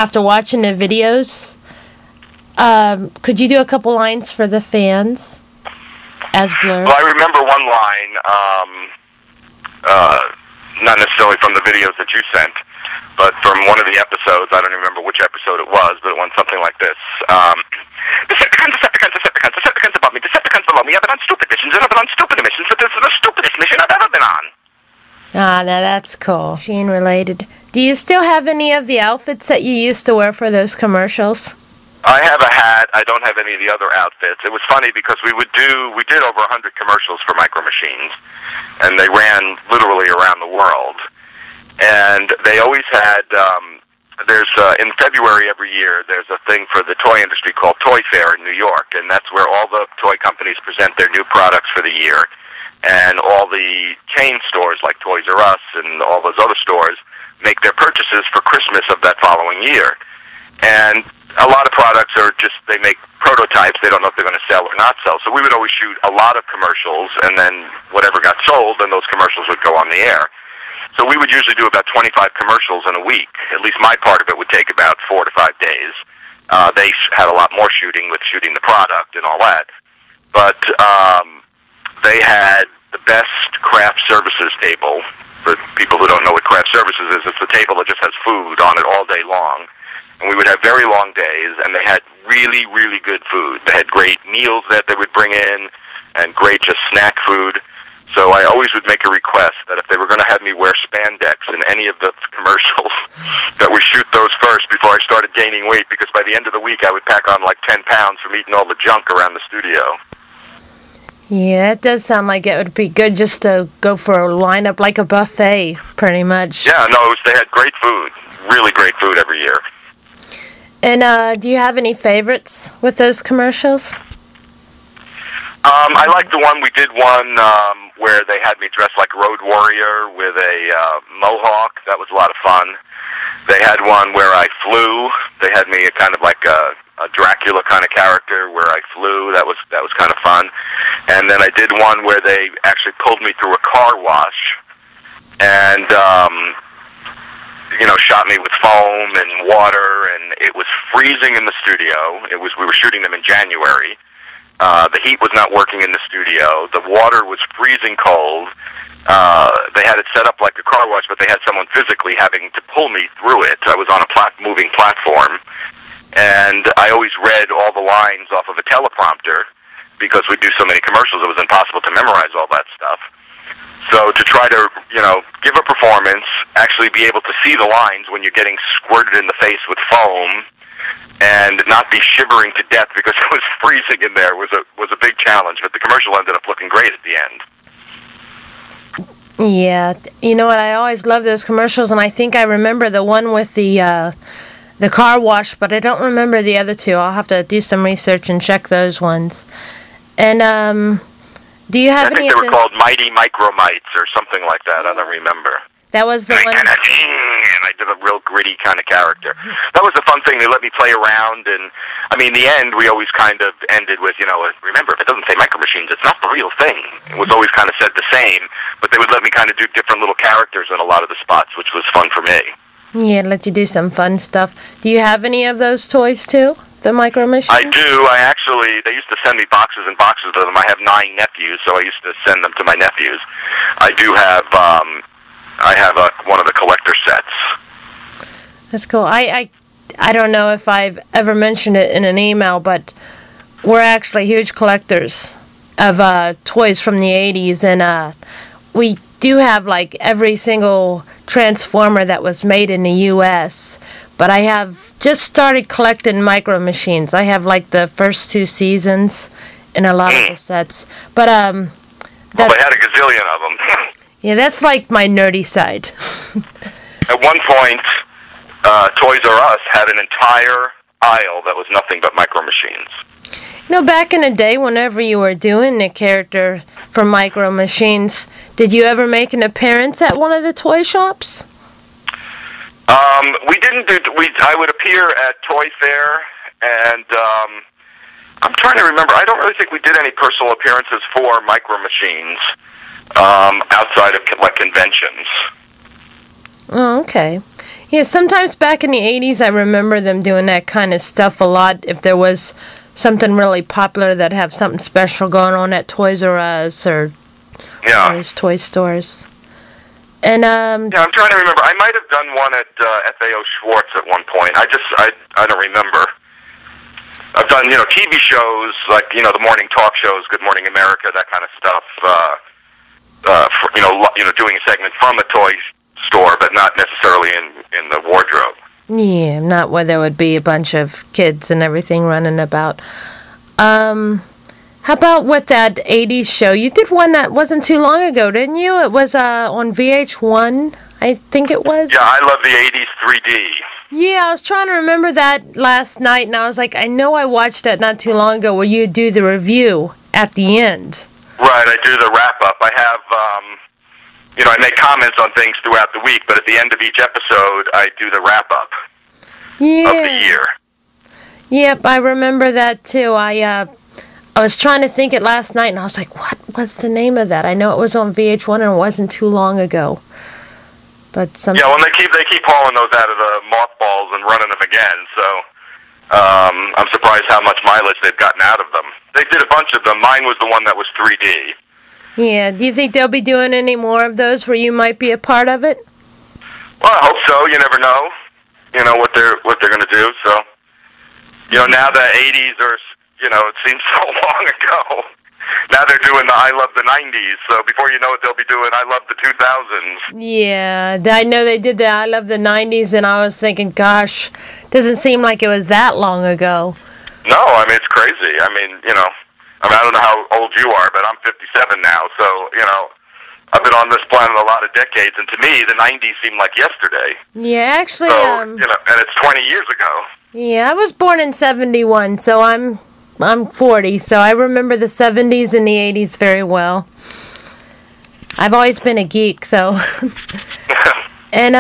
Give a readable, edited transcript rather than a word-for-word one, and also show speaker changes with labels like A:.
A: After watching the videos, could you do a couple lines for the fans as Blurr?
B: Well, I remember one line, not necessarily from the videos that you sent, but from one of the episodes. I don't remember which episode it was, but it went something like this. Decepticons above me, Decepticons below me. I've been on stupid missions, and I've been on stupid missions, but this is the stupidest mission I've ever been on.
A: Ah, now that's cool. Machine related. Do you still have any of the outfits that you used to wear for those commercials?
B: I have a hat. I don't have any of the other outfits. It was funny because we did over 100 commercials for Micro Machines, and they ran literally around the world. And they always had, in February every year, there's a thing for the toy industry called Toy Fair in New York, and that's where all the toy companies present their new products for the year. And all the chain stores like Toys R Us and all those other stores make their purchases for Christmas of that following year. And a lot of products are just, they make prototypes. They don't know if they're going to sell or not sell. So we would always shoot a lot of commercials, and then whatever got sold, then those commercials would go on the air. So we would usually do about 25 commercials in a week. At least my part of it would take about 4 to 5 days. They had a lot more shooting with shooting the product and all that. But they had the best craft services table. For people who don't know what craft services is, it's the table that just has food on it all day long. And we would have very long days, and they had really, really good food. They had great meals that they would bring in, and great just snack food. So I always would make a request that if they were going to have me wear spandex in any of the commercials, that we shoot those first before I started gaining weight, because by the end of the week I would pack on like 10 pounds from eating all the junk around the studio.
A: Yeah, it does sound like it would be good just to go for a lineup like a buffet, pretty much.
B: Yeah, no, they had great food, really great food every year.
A: And do you have any favorites with those commercials?
B: I like the one, we did one where they had me dressed like Road Warrior with a mohawk. That was a lot of fun. They had one where I flew. They had me kind of like a Dracula kind of character where I flew. That was kind of fun. And then I did one where they actually pulled me through a car wash and shot me with foam and water, and it was freezing in the studio. We were shooting them in January. The heat was not working in the studio. The water was freezing cold. They had it set up like a car wash, but they had someone physically having to pull me through it. I was on a moving platform, and I always read all the lines off of a teleprompter because we do so many commercials, it was impossible to memorize all that stuff. So to try to, give a performance, actually be able to see the lines when you're getting squirted in the face with foam, and not be shivering to death because it was freezing in there was a big challenge. But the commercial ended up looking great at the end.
A: Yeah, you know what? I always love those commercials, and I think I remember the one with the car wash, but I don't remember the other two. I'll have to do some research and check those ones. And do you have any?
B: I think they were called Mighty Micromites or something like that. I don't remember.
A: That was the one.
B: And I did a real gritty kind of character. That was a fun thing. They let me play around, and in the end, we always kind of ended with, remember, if it doesn't say Micro Machines, it's not the real thing. It was always kind of said the same, but they would let me kind of do different little characters in a lot of the spots, which was fun for me.
A: Yeah, let you do some fun stuff. Do you have any of those toys too? The Micro Machines?
B: I do. They used to send me boxes and boxes of them. I have 9 nephews, so I used to send them to my nephews. I do have. I have one of the collector sets.
A: That's cool. I don't know if I've ever mentioned it in an email, but we're actually huge collectors of toys from the 80s, and we do have like every single Transformer that was made in the U.S., but I have just started collecting Micro Machines. I have like the first 2 seasons in a lot of the sets, but
B: well, they had a gazillion of them.
A: Yeah, that's like my nerdy side.
B: At one point, Toys R Us had an entire aisle that was nothing but Micro Machines.
A: Back in the day, whenever you were doing the character for Micro Machines, did you ever make an appearance at one of the toy shops?
B: We didn't do. I would appear at Toy Fair, and I'm trying to remember. I don't really think we did any personal appearances for Micro Machines. Outside of like conventions.
A: Oh, okay. Yeah, sometimes back in the 80s, I remember them doing that kind of stuff a lot. If there was something really popular that have something special going on at Toys R Us or those toy stores. And
B: yeah, I'm trying to remember. I might have done one at FAO Schwartz at one point. I don't remember. I've done TV shows like the morning talk shows, Good Morning America, that kind of stuff. Doing a segment from a toy store, but not necessarily in the wardrobe.
A: Yeah, not where there would be a bunch of kids and everything running about. How about with that 80s show? You did one that wasn't too long ago, didn't you? It was on VH1, I think it was.
B: Yeah, I love the 80s 3D.
A: Yeah, I was trying to remember that last night, and I was like, I know I watched that not too long ago where you do the review at the end.
B: Right, I do the wrap-up. I have, I make comments on things throughout the week, but at the end of each episode, I do the wrap-up of the year.
A: Yep, I remember that too. I was trying to think it last night, and I was like, what was the name of that? I know it was on VH1, and it wasn't too long ago. But
B: yeah, well, they keep hauling those out of the mothballs and running them again, so I'm surprised how much mileage they've gotten out of them. They did a bunch of them. Mine was the one that was 3D.
A: Yeah, do you think they'll be doing any more of those where you might be a part of it?
B: Well, I hope so. You never know. What they're going to do. So, now the 80s are, it seems so long ago. Now they're doing the I Love the 90s. So before you know it, they'll be doing I Love the 2000s. Yeah,
A: I know they did the I Love the 90s, and I was thinking, gosh, doesn't seem like it was that long ago.
B: No, I mean, it's crazy. I mean, I don't know how old you are, but I'm 57 now. So, I've been on this planet a lot of decades, and to me, the 90s seem like yesterday.
A: Yeah, actually,
B: so, and it's 20 years ago.
A: Yeah, I was born in 71, so I'm 40, so I remember the 70s and the 80s very well. I've always been a geek, though. And